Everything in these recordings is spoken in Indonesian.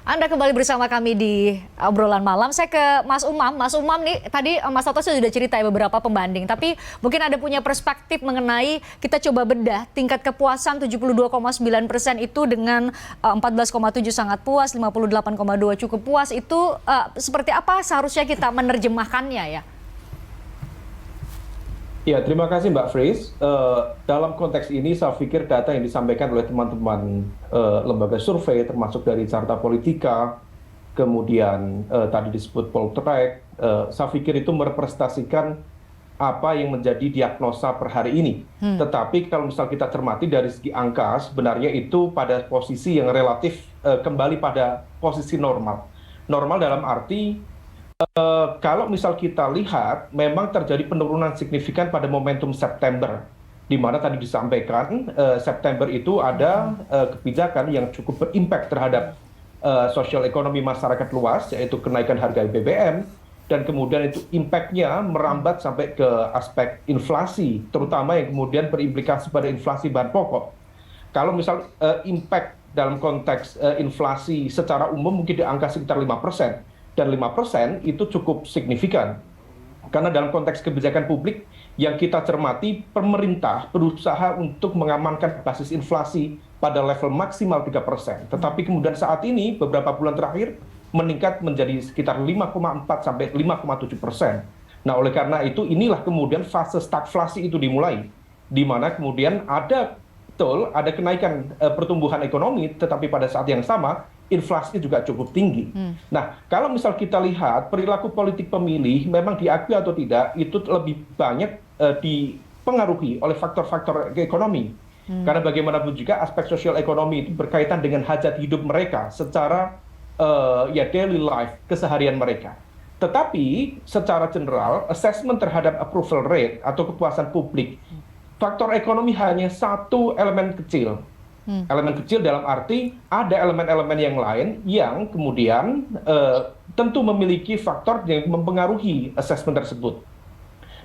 Anda kembali bersama kami di obrolan malam. Saya ke Mas Umam. Mas Umam nih, tadi Mas Toto sudah cerita ya beberapa pembanding. Tapi mungkin ada punya perspektif mengenai kita coba bedah tingkat kepuasan 72,9% itu dengan 14,7 sangat puas, 58,2 cukup puas. Itu seperti apa seharusnya kita menerjemahkannya ya? Ya, terima kasih Mbak Fris. Dalam konteks ini saya pikir data yang disampaikan oleh teman-teman lembaga survei termasuk dari Carta Politika, kemudian tadi disebut Poltreck, saya pikir itu merepresentasikan apa yang menjadi diagnosa per hari ini. Tetapi kalau misal kita cermati dari segi angka, sebenarnya itu pada posisi yang relatif kembali pada posisi normal. Normal dalam arti kalau misal kita lihat, memang terjadi penurunan signifikan pada momentum September, di mana tadi disampaikan September itu ada kebijakan yang cukup berimpak terhadap sosial ekonomi masyarakat luas, yaitu kenaikan harga BBM, dan kemudian itu impactnya merambat sampai ke aspek inflasi, terutama yang kemudian berimplikasi pada inflasi bahan pokok. Kalau misal impact dalam konteks inflasi secara umum mungkin di angka sekitar 5%. Dan 5% itu cukup signifikan. Karena dalam konteks kebijakan publik yang kita cermati, pemerintah berusaha untuk mengamankan basis inflasi pada level maksimal 3%. Tetapi kemudian saat ini, beberapa bulan terakhir, meningkat menjadi sekitar 5,4 sampai 5,7%. Nah, oleh karena itu, inilah kemudian fase stagflasi itu dimulai. Di mana kemudian ada kenaikan pertumbuhan ekonomi, tetapi pada saat yang sama, inflasi juga cukup tinggi. Nah, kalau misal kita lihat perilaku politik pemilih memang diakui atau tidak, itu lebih banyak dipengaruhi oleh faktor-faktor ekonomi. Karena bagaimanapun juga aspek sosial ekonomi itu berkaitan dengan hajat hidup mereka secara ya daily life, keseharian mereka. Tetapi secara general, assessment terhadap approval rate atau kepuasan publik, faktor ekonomi hanya satu elemen kecil. Elemen kecil dalam arti ada elemen-elemen yang lain yang kemudian tentu memiliki faktor yang mempengaruhi assessment tersebut.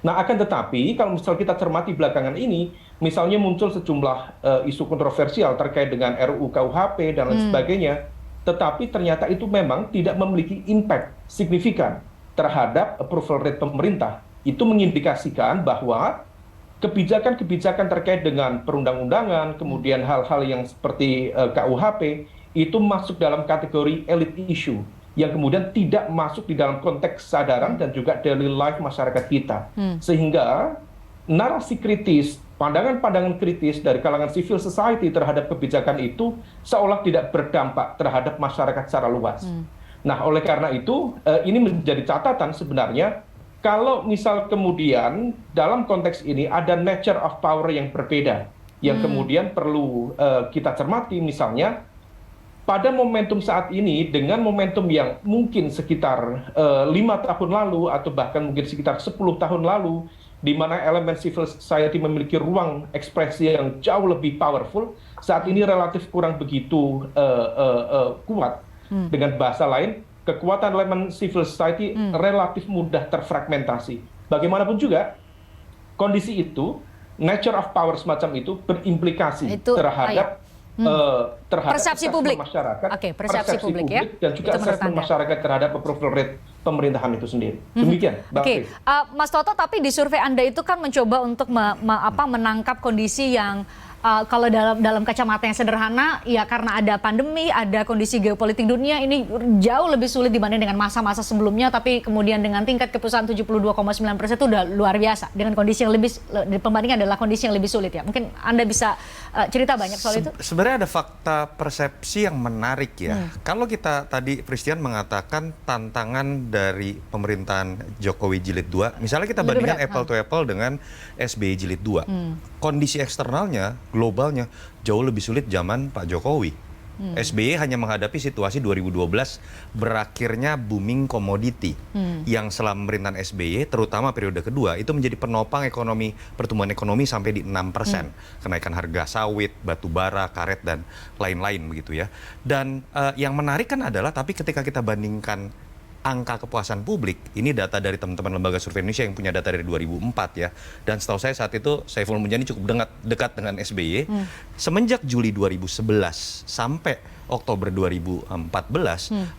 Nah, akan tetapi kalau misal kita cermati belakangan ini, misalnya muncul sejumlah isu kontroversial terkait dengan RUU KUHP dan lain sebagainya, tetapi ternyata itu memang tidak memiliki impact signifikan terhadap approval rate pemerintah. Itu mengindikasikan bahwa kebijakan-kebijakan terkait dengan perundang-undangan, kemudian hal-hal yang seperti KUHP, itu masuk dalam kategori elite issue, yang kemudian tidak masuk di dalam konteks kesadaran dan juga daily life masyarakat kita. Sehingga narasi kritis, pandangan-pandangan kritis dari kalangan civil society terhadap kebijakan itu seolah tidak berdampak terhadap masyarakat secara luas. Nah, oleh karena itu, ini menjadi catatan sebenarnya, kalau misal kemudian dalam konteks ini ada nature of power yang berbeda, yang kemudian perlu kita cermati, misalnya pada momentum saat ini dengan momentum yang mungkin sekitar 5 tahun lalu atau bahkan mungkin sekitar 10 tahun lalu, di mana elemen civil society memiliki ruang ekspresi yang jauh lebih powerful, saat ini relatif kurang begitu kuat. Dengan bahasa lain, kekuatan elemen civil society relatif mudah terfragmentasi. Bagaimanapun juga, kondisi itu, nature of power semacam itu berimplikasi terhadap persepsi publik, masyarakat, persepsi publik ya, dan juga assessment masyarakat terhadap approval rate pemerintahan itu sendiri. Demikian, Mbak. Mas Toto, tapi di survei Anda itu kan mencoba untuk menangkap kondisi yang kalau dalam kacamata yang sederhana, ya karena ada pandemi, ada kondisi geopolitik dunia, ini jauh lebih sulit dibanding dengan masa-masa sebelumnya, tapi kemudian dengan tingkat kepuasan 72,9% itu udah luar biasa. Dengan kondisi yang lebih, pembandingan adalah kondisi yang lebih sulit ya. Mungkin Anda bisa cerita banyak soal itu? Sebenarnya ada fakta persepsi yang menarik ya. Kalau kita tadi Christian mengatakan tantangan dari pemerintahan Jokowi Jilid 2, misalnya kita bandingkan apple to apple dengan SBY Jilid 2. Kondisi eksternalnya, globalnya jauh lebih sulit zaman Pak Jokowi. SBY hanya menghadapi situasi 2012 berakhirnya booming komoditi yang selama pemerintahan SBY terutama periode kedua itu menjadi penopang ekonomi, pertumbuhan ekonomi sampai di 6%. Kenaikan harga sawit, batu bara, karet dan lain-lain begitu ya. Dan yang menarik kan adalah tapi ketika kita bandingkan angka kepuasan publik, ini data dari teman-teman lembaga survei Indonesia yang punya data dari 2004 ya. Dan setahu saya saat itu Saiful Munjani cukup dekat dengan SBY. Semenjak Juli 2011 sampai Oktober 2014,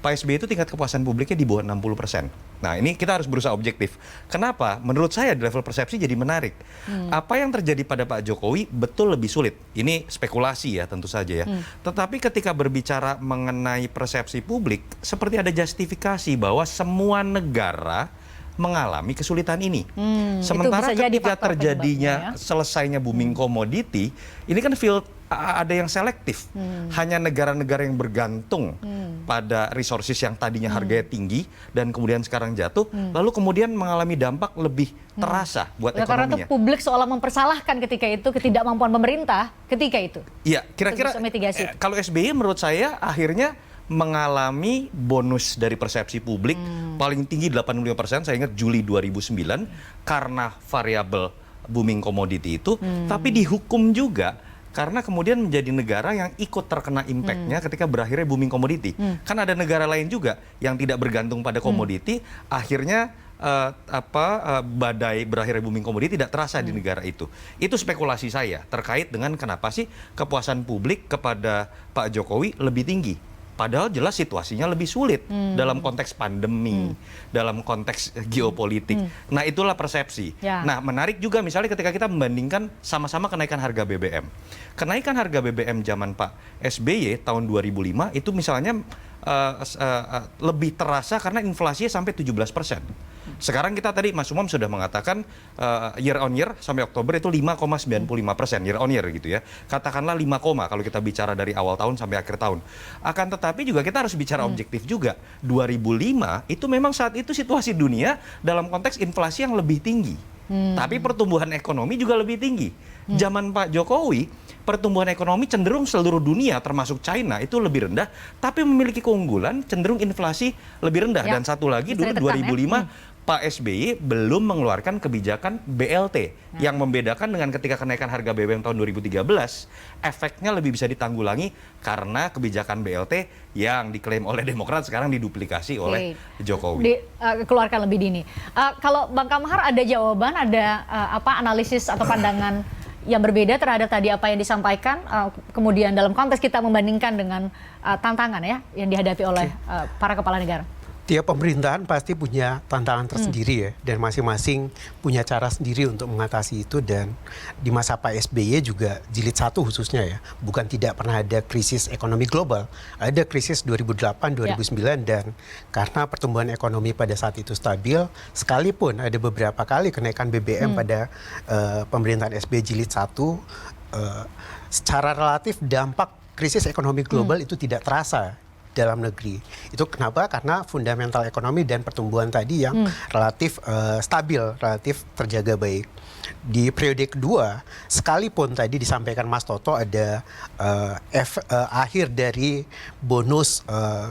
Pak SBY itu tingkat kepuasan publiknya di bawah 60%. Nah, ini kita harus berusaha objektif. Kenapa? Menurut saya di level persepsi jadi menarik. Apa yang terjadi pada Pak Jokowi betul lebih sulit. Ini spekulasi ya tentu saja ya. Tetapi ketika berbicara mengenai persepsi publik, seperti ada justifikasi bahwa semua negara mengalami kesulitan ini. Sementara ketika terjadinya selesainya booming komoditi, ini kan ada yang selektif. Hanya negara-negara yang bergantung pada resources yang tadinya harganya tinggi dan kemudian sekarang jatuh, lalu kemudian mengalami dampak lebih terasa buat ekonominya. Karena itu publik seolah mempersalahkan ketika itu ketidakmampuan pemerintah ketika itu. Iya, kira-kira kalau SBY menurut saya akhirnya mengalami bonus dari persepsi publik paling tinggi 85%, saya ingat Juli 2009 karena variabel booming komoditi itu, tapi dihukum juga karena kemudian menjadi negara yang ikut terkena impact-nya ketika berakhirnya booming komoditi. Kan ada negara lain juga yang tidak bergantung pada komoditi, akhirnya badai berakhirnya booming komoditi tidak terasa di negara itu. Itu spekulasi saya terkait dengan kenapa sih kepuasan publik kepada Pak Jokowi lebih tinggi. Padahal jelas situasinya lebih sulit dalam konteks pandemi, dalam konteks geopolitik. Nah, itulah persepsi. Nah, menarik juga misalnya ketika kita membandingkan sama-sama kenaikan harga BBM. Kenaikan harga BBM zaman Pak SBY tahun 2005 itu misalnya lebih terasa karena inflasinya sampai 17%. Sekarang kita tadi Mas Umam sudah mengatakan year on year sampai Oktober itu 5,95% year on year gitu ya. Katakanlah 5, kalau kita bicara dari awal tahun sampai akhir tahun. Akan tetapi juga kita harus bicara objektif juga. 2005 itu memang saat itu situasi dunia dalam konteks inflasi yang lebih tinggi. Tapi pertumbuhan ekonomi juga lebih tinggi. Zaman Pak Jokowi, pertumbuhan ekonomi cenderung seluruh dunia termasuk China itu lebih rendah, tapi memiliki keunggulan cenderung inflasi lebih rendah. Dan satu lagi dulu 2005 Pak SBY belum mengeluarkan kebijakan BLT yang membedakan dengan ketika kenaikan harga BBM tahun 2013, efeknya lebih bisa ditanggulangi karena kebijakan BLT yang diklaim oleh Demokrat sekarang diduplikasi oleh Jokowi. Keluarkan lebih dini. Kalau Bang Kamhar ada jawaban, ada analisis atau pandangan yang berbeda terhadap tadi apa yang disampaikan, kemudian dalam konteks kita membandingkan dengan tantangan ya yang dihadapi oleh para kepala negara. Tiap pemerintahan pasti punya tantangan tersendiri ya, dan masing-masing punya cara sendiri untuk mengatasi itu. Dan di masa Pak SBY juga jilid 1 khususnya ya, bukan tidak pernah ada krisis ekonomi global, ada krisis 2008, 2009 dan karena pertumbuhan ekonomi pada saat itu stabil, sekalipun ada beberapa kali kenaikan BBM pada pemerintahan SBY jilid 1, secara relatif dampak krisis ekonomi global itu tidak terasa dalam negeri. Itu kenapa? Karena fundamental ekonomi dan pertumbuhan tadi yang relatif stabil, relatif terjaga baik. Di periode kedua, sekalipun tadi disampaikan Mas Toto ada akhir dari bonus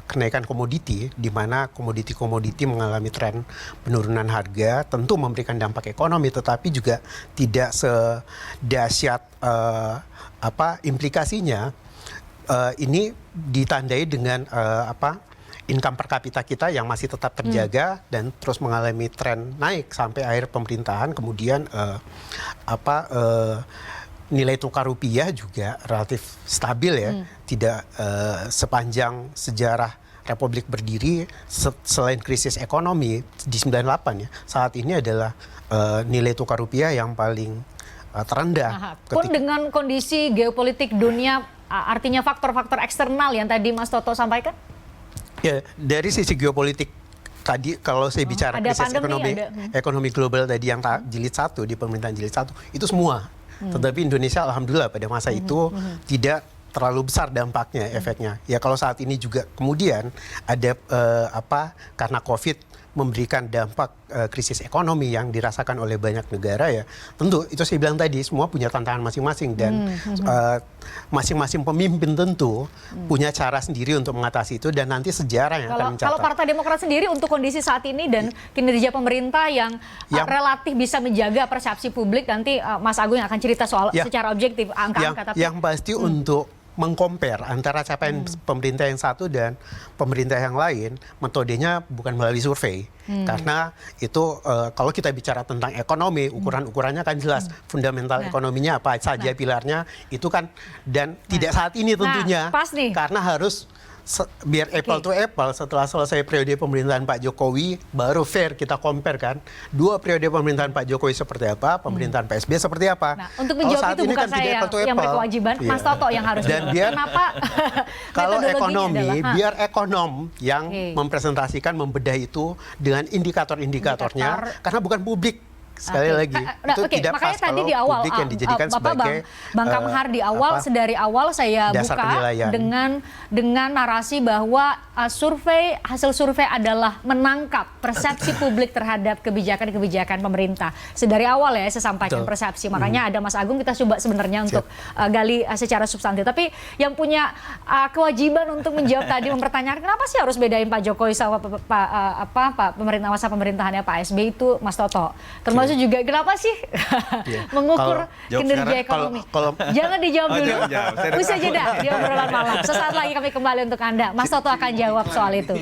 kenaikan komoditi, di mana komoditi-komoditi mengalami tren penurunan harga, tentu memberikan dampak ekonomi, tetapi juga tidak sedahsyat implikasinya. Ini ditandai dengan income per kapita kita yang masih tetap terjaga dan terus mengalami tren naik sampai akhir pemerintahan. Kemudian nilai tukar rupiah juga relatif stabil ya, tidak sepanjang sejarah Republik berdiri selain krisis ekonomi di 98 ya. Saat ini adalah nilai tukar rupiah yang paling terendah. Pun dengan kondisi geopolitik dunia, artinya faktor-faktor eksternal yang tadi Mas Toto sampaikan? Ya, dari sisi geopolitik tadi kalau saya bicara krisis ekonomi global tadi yang jilid 1 di pemerintahan jilid 1 itu semua. Tetapi Indonesia alhamdulillah pada masa itu tidak terlalu besar dampaknya, efeknya. Ya kalau saat ini juga kemudian ada karena Covid memberikan dampak krisis ekonomi yang dirasakan oleh banyak negara ya, tentu itu saya bilang tadi semua punya tantangan masing-masing dan masing-masing pemimpin tentu punya cara sendiri untuk mengatasi itu dan nanti sejarah yang akan mencatat. Kalau Partai Demokrat sendiri untuk kondisi saat ini dan kinerja pemerintah yang relatif bisa menjaga persepsi publik, nanti Mas Agung yang akan cerita soal secara objektif angka-angka. Yang pasti untuk mengcompare antara capaian pemerintah yang satu dan pemerintah yang lain, metodenya bukan melalui survei. Karena itu kalau kita bicara tentang ekonomi, ukuran-ukurannya kan jelas. Fundamental ekonominya apa saja pilarnya, itu kan, dan tidak saat ini tentunya. Pas nih. Karena harus biar apple to apple, setelah selesai periode pemerintahan Pak Jokowi baru fair kita compare kan 2 periode pemerintahan Pak Jokowi seperti apa, pemerintahan Pak SBY seperti apa. Nah, untuk Kalau menjawab saat itu ini bukan kan tidak saya apple to yang apple. berkewajiban, Iya. Mas Toto yang harus. Dan biar Kenapa? kalau Metodologinya ekonomi, adalah, biar ekonom yang Oke. mempresentasikan, membedah itu dengan indikator-indikatornya, karena bukan publik. Sekali lagi, itu oke, tidak makanya pas tadi kalau di awal publik yang dijadikan sebagai Bang Kamhar di awal, sedari awal saya dasar buka penilaian. dengan narasi bahwa hasil survei adalah menangkap persepsi publik terhadap kebijakan-kebijakan pemerintah. Sedari awal ya saya sampaikan Betul. persepsi. Makanya ada Mas Agung, kita coba sebenarnya untuk gali secara substantif. Tapi yang punya kewajiban untuk menjawab tadi, mempertanyakan kenapa sih harus bedain Pak Jokowi sama Pak pemerintah masa pemerintahannya Pak SBY itu, Mas Toto. Termasuk juga kenapa sih mengukur Jawab kinerja sekarang. ekonomi. Kalau- Jangan dijawab Oh, dulu. jawab. Saya Usai jeda di obrolan malam. Sesaat lagi kami kembali untuk Anda. Mas Toto akan jawab soal itu.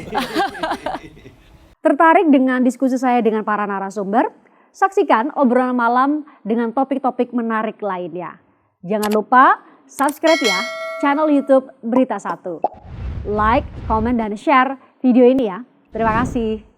Tertarik dengan diskusi saya dengan para narasumber? Saksikan obrolan malam dengan topik-topik menarik lainnya. Jangan lupa subscribe ya channel YouTube Berita 1. Like, komen, dan share video ini ya. Terima kasih.